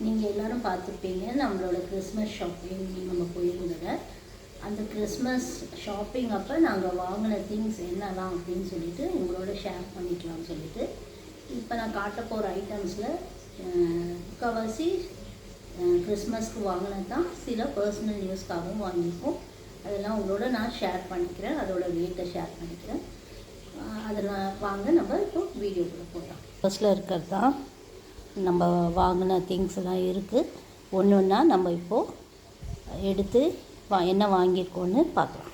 நீங்கள் எல்லோரும் பார்த்துருப்பீங்க நம்மளோட கிறிஸ்மஸ் ஷாப்பிங் நம்ம போயிருந்ததை. அந்த கிறிஸ்மஸ் ஷாப்பிங் அப்போ நாங்கள் வாங்கின திங்ஸ் என்னலாம் அப்படின்னு சொல்லிட்டு உங்களோட ஷேர் பண்ணிக்கலாம்னு சொல்லிட்டு இப்போ நான் காட்ட போகிற ஐட்டம்ஸில் முக்கால்வாசி கிறிஸ்மஸ்க்கு வாங்கினது தான், சில பர்சனல் யூஸ்க்காகவும் வாங்கியிருக்கோம். அதெல்லாம் உங்களோட நான் ஷேர் பண்ணிக்கிறேன், அதோட ரேட்டை ஷேர் பண்ணிக்கிறேன். அதெல்லாம் வாங்க நம்ம இப்போ வீடியோக்குள்ளே போகலாம். ஃபர்ஸ்ட்டில் இருக்கிறது தான் நம்ம வாங்கின திங்ஸ் எல்லாம் இருக்குது. ஒன்று ஒன்றா நம்ம இப்போது எடுத்து என்ன வாங்கியிருக்கோன்னு பார்க்கலாம்.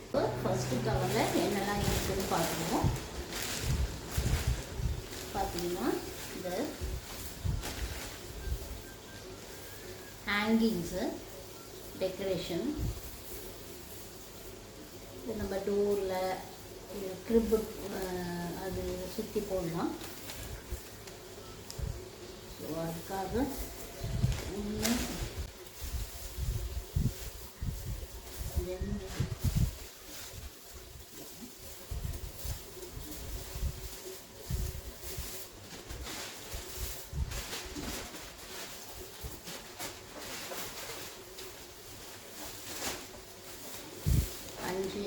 இப்போ ஃபஸ்ட்டு கவரில் என்னெல்லாம் இருக்குதுன்னு பார்த்துருவோம். பார்த்தீங்கன்னா இந்த ஹேங்கிங்ஸு, டெக்கரேஷன், இது நம்ம டோரில் கிரிப்பு அது சுற்றி போடலாம். ஸோ அதுக்காக ஒன்று 2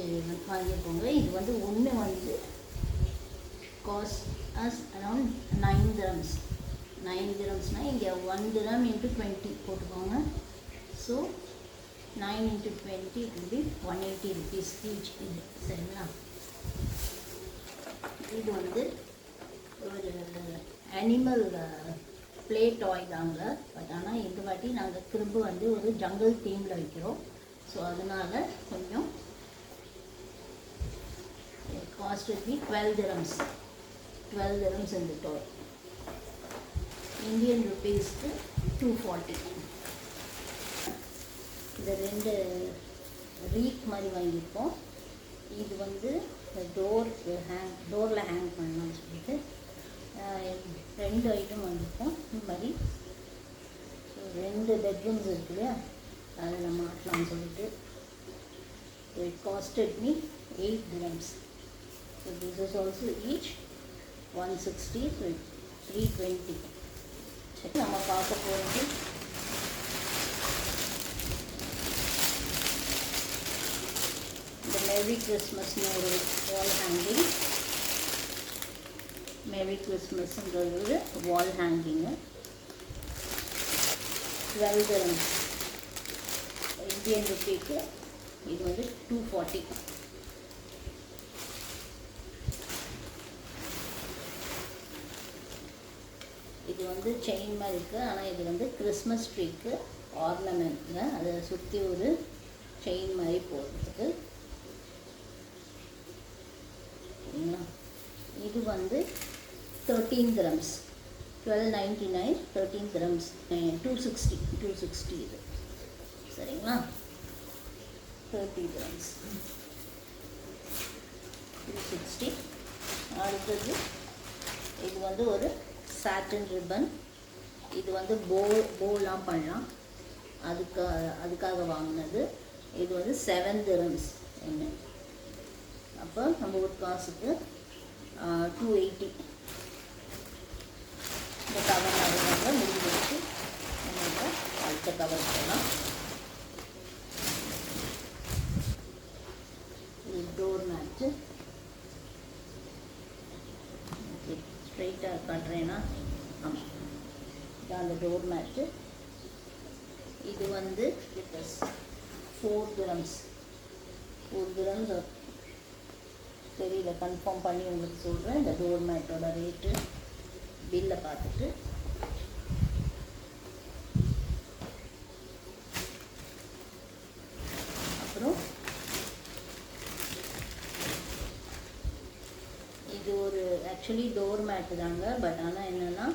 5 வாங்கியிருக்கோங்க. இது வந்து ஒன்று வந்து காஸ்ட் அஸ் அரவுண்ட் 9 dirhams. 9 dirhamsனால் இங்கே 1 dirham into 20 போட்டுக்கோங்க. So 9 into 20 it will be 180 rupees each. இது சரிங்களா? இது வந்து ஒரு அனிமல் ப்ளே டாய் தாங்க. பட் ஆனால் இந்த வாட்டி நாங்கள் கிரிப்பு வந்து ஒரு ஜங்கிள் தீமில் வைக்கிறோம். ஸோ அதனால் கொஞ்சம் cost will be 12 dirhams. 12 dirhams in the toy. Indian rupees 240. இந்த 2 ரீக் மாதிரி வாங்கியிருக்கோம். இது வந்து டோரில் ஹேங் பண்ணலாம்னு சொல்லிட்டு 2 ஐட்டம் வாங்கியிருக்கோம். இந்த மாதிரி 2 பெட்ரூம்ஸ் இருக்கு இல்லையா, அதில் மாட்டலாம்னு சொல்லிட்டு. It costed me 8 dirhams. So this is also each 160, so 320. சரி, நம்ம பார்க்க போகிறது இந்த மேரி கிறிஸ்மஸ்னு ஒரு வால் ஹேங்கிங். மேரி கிறிஸ்மஸ்ங்கிறது ஒரு வால் ஹேங்கிங்கு. 12 dirhams இந்தியன் ருப்பீக்கு. இது வந்து 240. இது வந்து செயின் மாதிரி இருக்குது. ஆனால் இது வந்து கிறிஸ்மஸ் ட்ரீக்கு ஆர்னமெண்ட்ங்க. அதை சுற்றி ஒரு செயின் மாதிரி போடுறதுக்கு. இது வந்து 13 dirhams. 1299, 13 dirhams, 260 இது சரிங்களா? 30 dirhams, 260. அடுத்தது இது வந்து ஒரு சாட்டன் ரிப்பன். இது வந்து போலாம் பண்ணலாம், அதுக்காக வாங்கினது. இது வந்து 7 dirhams ஒன்று. அப்போ நம்ம ஒரு காசுக்கு 280. இந்த கவர் நிறைய முடிஞ்சிருச்சு. நம்ம அடுத்த கவர் போகலாம். இது டோர் மேட்டு. ஸ்ட்ரைட்டாக காட்டுறேன்னா ஆமாம், இதான் அந்த டோர் மேட்டு. இது வந்து இட் இஸ் 4 dirhams. 4 dirhams தெரியல, கன்ஃபார்ம் பண்ணி உங்களுக்கு சொல்கிறேன். இந்த டோர் மேட்டோட ரேட்டு பில்லை பார்த்துட்டு. அப்புறம் இது ஒரு ஆக்சுவலி டோர் மேட்டு தாங்க. பட் ஆனால் என்னென்னா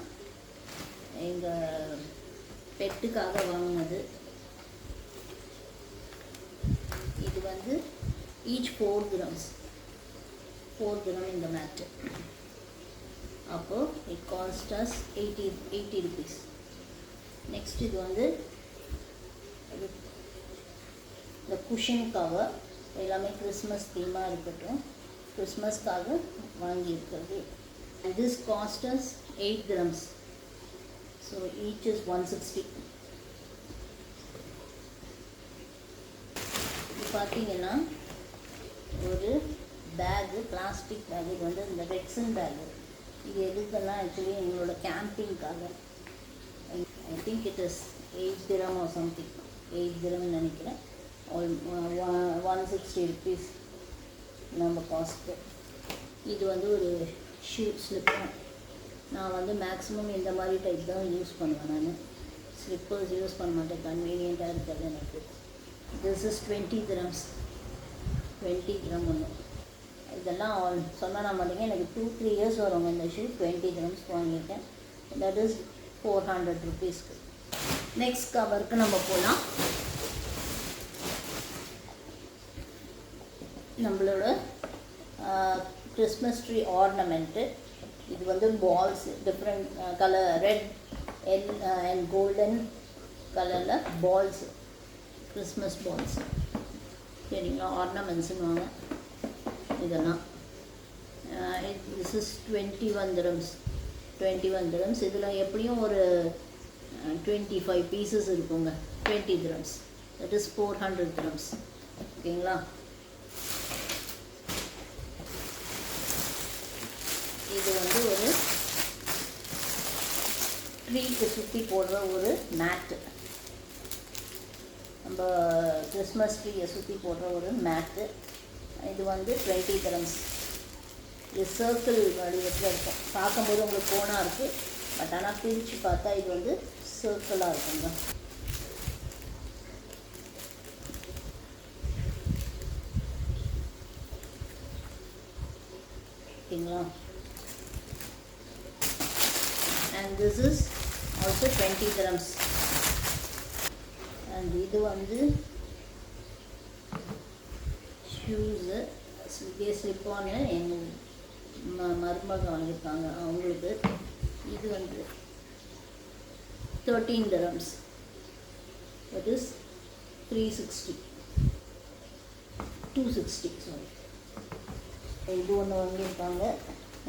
எங்கள் பெட்டுக்காக வாங்கினது. இது வந்து ஈச் 4 dirhams. 4 dirham இந்த மேட்டு. அப்போது it cost as 80 rupees. Next இது வந்து இந்த குஷன் கவர். எல்லாமே கிறிஸ்மஸ் தீமாக இருக்கட்டும், கிறிஸ்மஸ்க்காக வாங்கியிருக்கிறது. This cost as 8 dirhams. So each is 160. இது பார்த்தீங்கன்னா ஒரு பேகு, பிளாஸ்டிக் பேக். இது வந்து இந்த ரெக்ஸன் பேகு. இது எதுக்கெல்லாம் ஆக்சுவலி எங்களோட கேம்பிங்காக. I think it is 8 dirham or something. 8 dirham நினைக்கிறேன். 160 rupees நம்ம காஸ்ட்டு. இது வந்து ஒரு ஷூ ஸ்லிப்பர். நான் வந்து மேக்ஸிமம் இந்த மாதிரி டைப் தான் யூஸ் பண்ணுவேன். நான் ஸ்லிப்பர்ஸ் யூஸ் பண்ண மாட்டேன், கன்வீனியண்ட்டாக இருக்கிறது எனக்கு. This is 20 dirhams. 20 dirham ஒன்று. இதெல்லாம் சொன்னால் நான் மாட்டேங்க, எனக்கு 2-3 years வருங்க இந்த ஷூ. 20 dirhams வாங்கியிருக்கேன். தட் இஸ் 400 rupeesக்கு. நெக்ஸ்ட் கவருக்கு நம்ம போகலாம். நம்மளோட கிறிஸ்மஸ் ட்ரீ ஆர்னமெண்ட்டு. இது வந்து balls, different colour, red and golden கலரில் பால்ஸ், கிறிஸ்மஸ் பால்ஸ். சரிங்களா, ஆர்னமெண்ட்ஸுன்னு இதெல்லாம். This is 21 dirhams. 21 dirhams. இதில் எப்படியும் ஒரு 25 pieces இருக்குங்க. 20 dirhams. That is 400 dirhams. ஓகேங்களா. இது வந்து ஒரு ட்ரீக்கு சுற்றி போடுற ஒரு மேட்டு. நம்ம கிறிஸ்மஸ் ட்ரீயை சுற்றி போடுற ஒரு மேட்டு. இது வந்து 20 dirhams. இது சர்க்கிள் வடிவத்தில் இருக்கும். பார்க்கும்போது உங்களுக்கு கோணாக இருக்குது, பட் ஆனால் பிரித்து பார்த்தா இது வந்து சர்க்கிளாக இருக்குங்க. ஓகேங்களா. And this is also 20 dirhams. And இது வந்து ஷூஸு, ஸ்லிப்பானு எங்கள் மருமக வாங்கியிருக்காங்க அவங்களுக்கு. இது வந்து 13 dirhams. That is 360, 260 sorry. இது ஒன்று வாங்கியிருக்காங்க,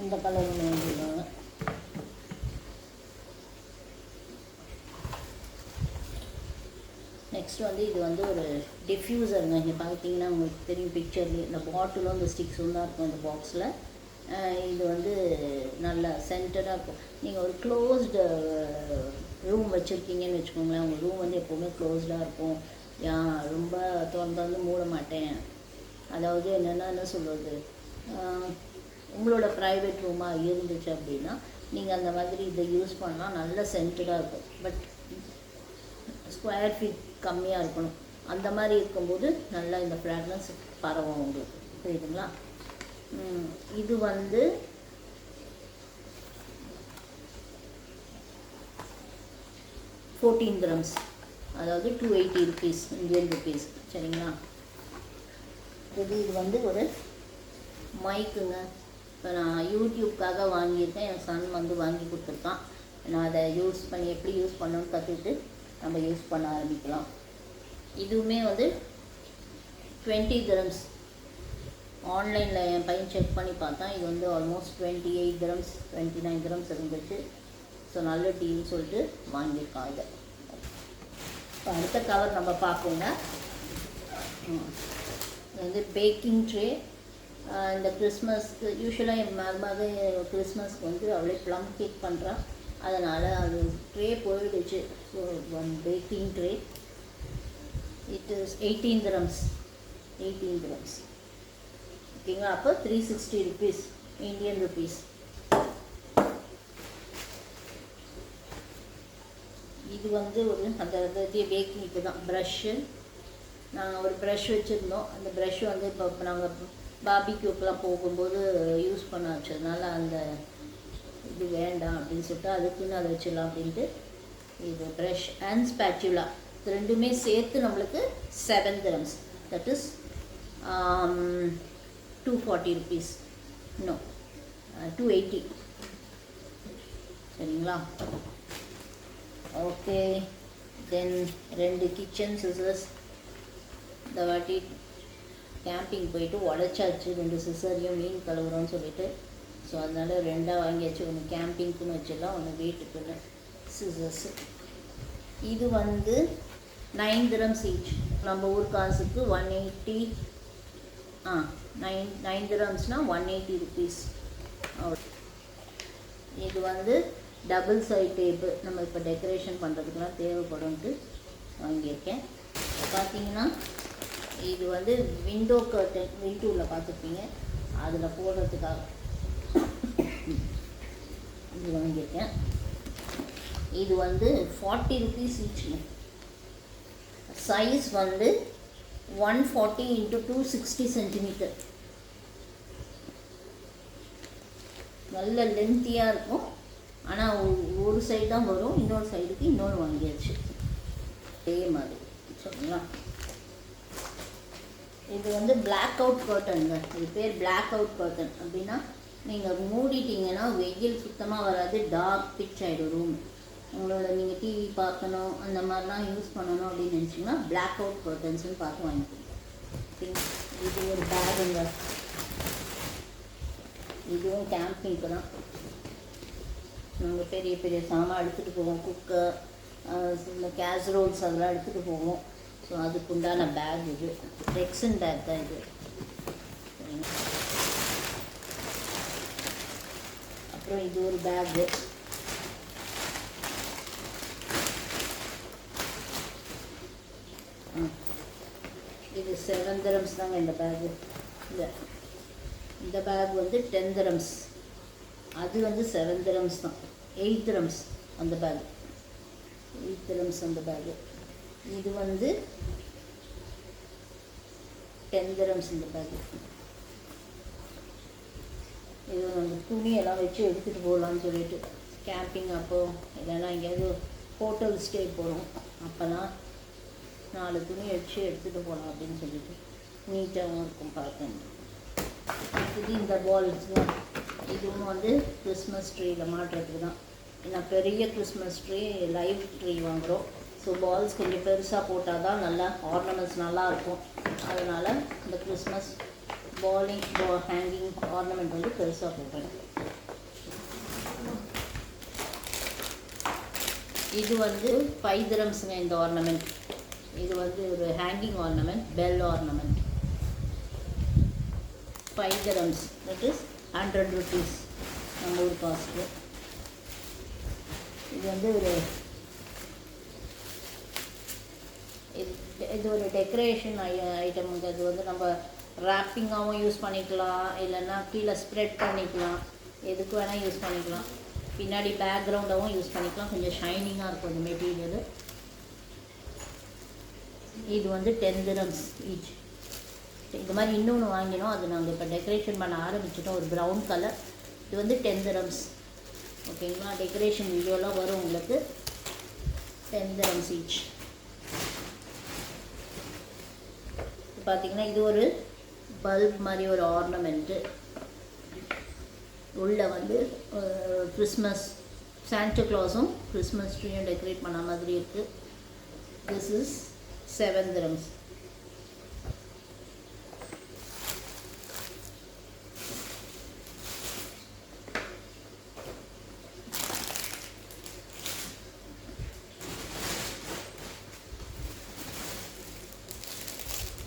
இந்த கலர் ஒன்று வாங்கியிருக்காங்க. நெக்ஸ்ட் வந்து இது வந்து ஒரு டிஃப்யூசருங்க. இங்கே பார்த்தீங்கன்னா உங்களுக்கு தெரியும் பிக்சர்லேயே, இந்த பாட்டிலும் இந்த ஸ்டிக்ஸும் தான் இருக்கும் இந்த பாக்ஸில். இது வந்து நல்ல சென்டராக இருக்கும். நீங்கள் ஒரு க்ளோஸ்டு ரூம் வச்சுருக்கீங்கன்னு வச்சுக்கோங்களேன். உங்கள் ரூம் வந்து எப்போவுமே க்ளோஸ்டாக இருக்கும். ரொம்ப திறந்து மூட மாட்டேன். அதாவது என்ன சொல்கிறது, உங்களோட ப்ரைவேட் ரூமாக இருந்துச்சு அப்படின்னா நீங்கள் அந்த மாதிரி இதை யூஸ் பண்ணால் நல்ல சென்டராக இருக்கும். பட் ஸ்கொயர் ஃபீட் கம்மியாக இருக்கணும். அந்த மாதிரி இருக்கும்போது நல்லா இந்த ஃப்ராக்ரன்ஸ் பரவும் உங்களுக்கு. புரியுதுங்களா. இது வந்து 14 dirhams. அதாவது 280 rupees, Indian rupees. சரிங்களா. இது வந்து ஒரு மைக்குங்க. இப்போ நான் யூடியூப்காக வாங்கியிருக்கேன். என் சன் வந்து வாங்கி கொடுத்துருக்கான். நான் அதை யூஸ் பண்ணி எப்படி யூஸ் பண்ணணும்னு கற்றுக்கிட்டு நம்ம யூஸ் பண்ண ஆரம்பிக்கலாம். இதுவுமே வந்து 20 dirhams. ஆன்லைனில் என் பையன் செக் பண்ணி பார்த்தா இது வந்து ஆல்மோஸ்ட் 28 dirhams, 29 dirhams இருந்துச்சு. ஸோ நல்ல டீல்னு சொல்லிட்டு வாங்கியிருக்கான் இதை. இப்போ அடுத்த கவர் நம்ம பார்ப்போங்க. இது வந்து பேக்கிங் ட்ரே. இந்த கிறிஸ்மஸ்க்கு யூஸ்வலாக என் மருமக கிறிஸ்மஸ்க்கு வந்து அவளே ப்ளம் கேக் பண்ணுறான். அதனால் அது ட்ரே போயிடுச்சு. So one baking tray. It is 18 dirhams. 18 dirhams. ஓகேங்களா. அப்போ 360 rupees, Indian rupees. இது வந்து ஒரு அந்த பேக்கிங்க்கு தான் ப்ரஷ்ஷு. நாங்கள் ஒரு ப்ரஷ் வச்சுருந்தோம். அந்த ப்ரஷ் வந்து இப்போ நாங்கள் பார்பிக்யூக்கெலாம் போகும்போது யூஸ் பண்ண வச்சதுனால அந்த இது வேண்டாம் அப்படின்னு சொல்லிட்டு அதுக்குன்னு அதை வச்சிடலாம் அப்படின்ட்டு இது ப்ரஷ் அண்ட் ஸ்பேச்சுலா இது ரெண்டுமே சேர்த்து நம்மளுக்கு 7 dirhams. That is 240 rupees. நோ 280. சரிங்களா. ஓகே. Then 2 kitchen scissors. இந்த வாட்டி கேம்பிங் போயிட்டு உடச்சாச்சு 2 சிசரையும், மீன் கழுவுறோன்னு சொல்லிட்டு. ஸோ அதனால் 2 வாங்கியாச்சு. ஒன்று கேம்பிங்க்குன்னு வச்சிடலாம், ஒன்று வீட்டுக்குன்னு. சிசர்ஸ். இது வந்து 9 dirhams each. நம்ம ஊர் காசுக்கு 180. 9 dirhamsனால் 180 rupees. இது வந்து டபுள் சைட் டேப்பு, நம்ம இப்போ டெக்கரேஷன் பண்ணுறதுக்குலாம் தேவைப்படும்ட்டு வாங்கியிருக்கேன். பார்த்தீங்கன்னா இது வந்து விண்டோ கர்டன் வீட்டூரில் பார்த்துருப்பீங்க, அதில் போடுறதுக்காக இது வாங்கியிருக்கேன். இது வந்து 40 rupees ஈச்சுங்க. சைஸ் வந்து 140 × 260 சென்டிமீட்டர். நல்ல லென்த்தியாக இருக்கும். ஆனால் ஒரு சைடு தான் வரும், இன்னொரு சைடுக்கு இன்னொன்று வாங்கியாச்சு அதே மாதிரி. சரிங்களா? இது வந்து பிளாக் அவுட் கர்ட்டனுங்க. இது பேர் பிளாக் அவுட் கர்ட்டன். அப்படின்னா நீங்கள் மூடிட்டிங்கன்னா வெயில் சுத்தமாக வராது, டார்க் பிச் ஆகிடும் ரூம். உங்களோட நீங்கள் டிவி பார்க்கணும் அந்த மாதிரிலாம் யூஸ் பண்ணணும் அப்படின்னு நினச்சிங்கன்னா பிளாக் அவுட் கர்ட்டன்ஸ்னு பார்த்து வாங்கிக்கோங்க. இது ஒரு பேகுங்க. இதுவும் கேம்பிங்க்கு தான். நாங்கள் பெரிய பெரிய சாமான் எடுத்துகிட்டு போவோம், குக்கர், இந்த கேஸ்ரோல்ஸ் அதெல்லாம் எடுத்துகிட்டு போவோம். ஸோ அதுக்கு உண்டான பேக் இது. ரெக்ஸன் பேக் தான் இது. அப்புறம் இது ஒரு பேக்கு. இது 7 dirhams தாங்க இந்த பேகு. இந்த பேக் வந்து 10 dirhams. அது வந்து 7 dirhams தான். 8 dirhams அந்த பேக். 8 dirhams அந்த பேகு. இது வந்து 10 dirhams இந்த பேகு. இது வந்து துணியெல்லாம் வச்சு எடுத்துகிட்டு போகலான்னு சொல்லிட்டு கேம்பிங் அப்போ இல்லைன்னா எங்கேயாவது ஹோட்டல் ஸ்டே போகிறோம் அப்போலாம் 4 துணி வச்சு எடுத்துகிட்டு போகலாம் அப்படின்னு சொல்லிட்டு நீட்டாகவும் இருக்கும் பார்க்கணும். இது இந்த பால்ஸ்லாம் இதுவும் வந்து கிறிஸ்மஸ் ட்ரீயில் மாட்டுறதுக்கு தான். ஏன்னா பெரிய கிறிஸ்மஸ் ட்ரீ லைவ் ட்ரீ வாங்குகிறோம். ஸோ பால்ஸ் கொஞ்சம் பெருசாக போட்டால் தான் நல்லா ஆர்னமெண்ட்ஸ் நல்லாயிருக்கும். அதனால் இந்த கிறிஸ்மஸ் ஹேங்கிங் ஆர்னமெண்ட் வந்து பெருசாக போடுறேன். இது வந்து 5 dirhamsங்க இந்த ஆர்னமெண்ட். இது வந்து ஒரு hanging ornament, bell ornament. 5 dirhams, that is 100 rupees நம்ம ஊர் காஸ்ட்டு. இது வந்து ஒரு இது ஒரு டெக்கரேஷன் ஐட்டமுங்க. இது வந்து நம்ம ராப்பிங்காகவும் யூஸ் பண்ணிக்கலாம், இல்லைன்னா கீழே ஸ்ப்ரெட் பண்ணிக்கலாம், எதுக்கு வேணால் யூஸ் பண்ணிக்கலாம். பின்னாடி பேக்ரவுண்டாகவும் யூஸ் பண்ணிக்கலாம். கொஞ்சம் ஷைனிங்காக இருக்கும் இந்த மெட்டீரியலு. இது வந்து 10 dirhams ஈச். இது மாதிரி இன்னொன்று வாங்கினோம், அது நாங்கள் இப்போ டெக்கரேஷன் பண்ண ஆரம்பிச்சிட்டோம். ஒரு ப்ரௌன் கலர். இது வந்து 10 dirhams. ஓகேங்களா? டெக்கரேஷன் வீடியோலாம் வரும் உங்களுக்கு. 10 dirhams ஈச். பார்த்திங்கன்னா இது ஒரு பல்ப் மாதிரி ஒரு ஆர்னமெண்ட்டு. உள்ளே வந்து கிறிஸ்மஸ் சாண்டா கிளாஸும் கிறிஸ்மஸ் ட்ரீயும் டெக்கரேட் பண்ண மாதிரி இருக்குது. This is 7 dirhams.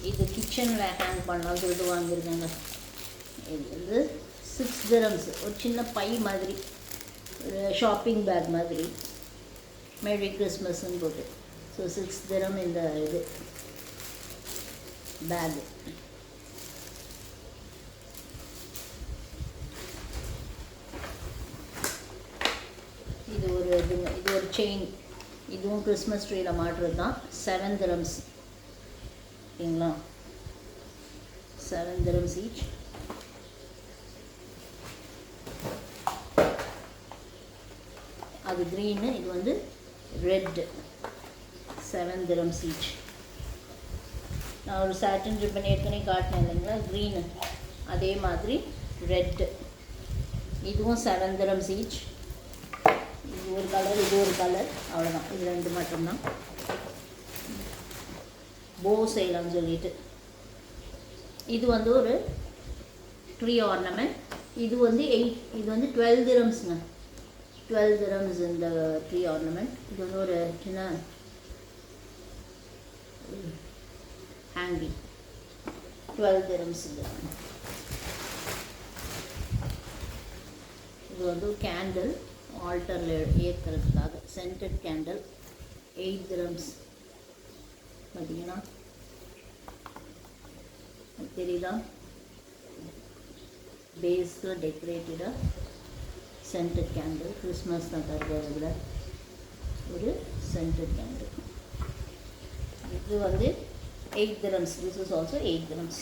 இது கிச்சனில் ஹேங் பண்ணலாம் சொல்லிட்டு வாங்கியிருக்காங்க. இது வந்து 6 dirhams. ஒரு சின்ன பை மாதிரி, ஒரு ஷாப்பிங் பேக் மாதிரி, மேரி கிறிஸ்மஸ்ன்னு போட்டு. ஸோ 6 dirham இந்த இது பேகு. இது ஒரு செயின். இதுவும் கிறிஸ்மஸ் ட்ரீயில் மாட்டுறது தான். 7 dirhams. ஓகேங்களா? 7 dirhams ஈச். அது க்ரீனு, இது வந்து ரெட். 7 dirhams each. நான் ஒரு சாட்டின் ரிப்பன் ஏற்கனவே காட்டினேன் இல்லைங்களா, க்ரீனு. அதே மாதிரி ரெட்டு. இதுவும் 7 dirhams ஈச். இது ஒரு கலர், இது ஒரு கலர், அவ்வளோதான். இது 2 மட்டும்தான். போ செய்யலாம்னு சொல்லிட்டு. இது வந்து ஒரு ட்ரீ ஆர்னமெண்ட். இது வந்து 12 dirhamsங்க. 12 dirhams இந்த ட்ரீ ஆர்னமெண்ட். இது வந்து ஒரு சின்ன ஹேங்கி. 12 dirhams இது. இது வந்து கேண்டில் ஆல்டரில் ஏற்றுறதுக்காக சென்டட் கேண்டில். 8 dirhams. பார்த்தீங்கன்னா தெரியுதா, பேஸில் டெக்கரேட்டடாக சென்டட் கேண்டில். கிறிஸ்மஸ் தான் தருவதில் ஒரு சென்டட் கேண்டில். இது வந்து 8 dirhams. This is also 8 dirhams.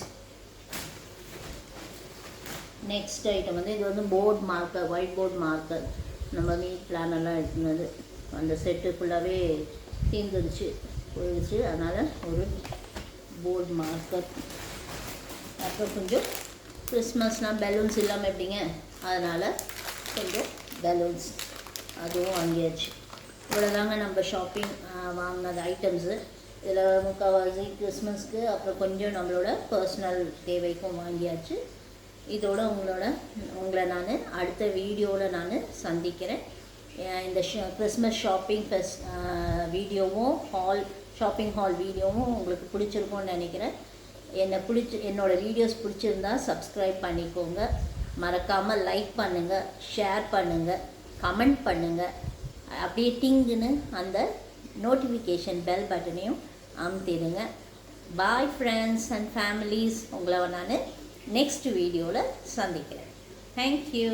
Next item வந்து இது வந்து board marker, white board marker. நம்ம மீட் பிளான் எல்லாம் எடுத்துனது அந்த செட்டு ஃபுல்லாகவே தீர்ந்துடுச்சு, போயிடுச்சு. அதனால் ஒரு போர்ட் மார்க்கர். அப்புறம் கொஞ்சம் கிறிஸ்மஸ்னால் பெலூன்ஸ் இல்லாமல் எப்படிங்க, அதனால் கொஞ்சம் பெலூன்ஸ் அதுவும் வாங்கியாச்சு. இவ்வளோதாங்க நம்ம ஷாப்பிங் வாங்கினது ஐட்டம்ஸு. இதில் முக்கால்வாசி கிறிஸ்மஸ்க்கு, அப்புறம் கொஞ்சம் நம்மளோட பர்சனல் தேவைக்கும் வாங்கியாச்சு. இதோட உங்களை நான் அடுத்த வீடியோவில் நான் சந்திக்கிறேன். இந்த கிறிஸ்மஸ் ஷாப்பிங் வீடியோவும் ஷாப்பிங் ஹால் வீடியோவும் உங்களுக்கு பிடிச்சிருக்கும்னு நினைக்கிறேன். என்னோடய வீடியோஸ் பிடிச்சிருந்தா சப்ஸ்கிரைப் பண்ணிக்கோங்க. மறக்காமல் லைக் பண்ணுங்கள், ஷேர் பண்ணுங்கள், கமெண்ட் பண்ணுங்கள். அப்படியே டிங்குன்னு அந்த நோட்டிஃபிகேஷன் பெல் பட்டனையும் அமுத்திடுங்க. Bye friends and families. உங்களை நான் நெக்ஸ்ட் வீடியோவில் சந்திக்கிறேன். தேங்க்யூ.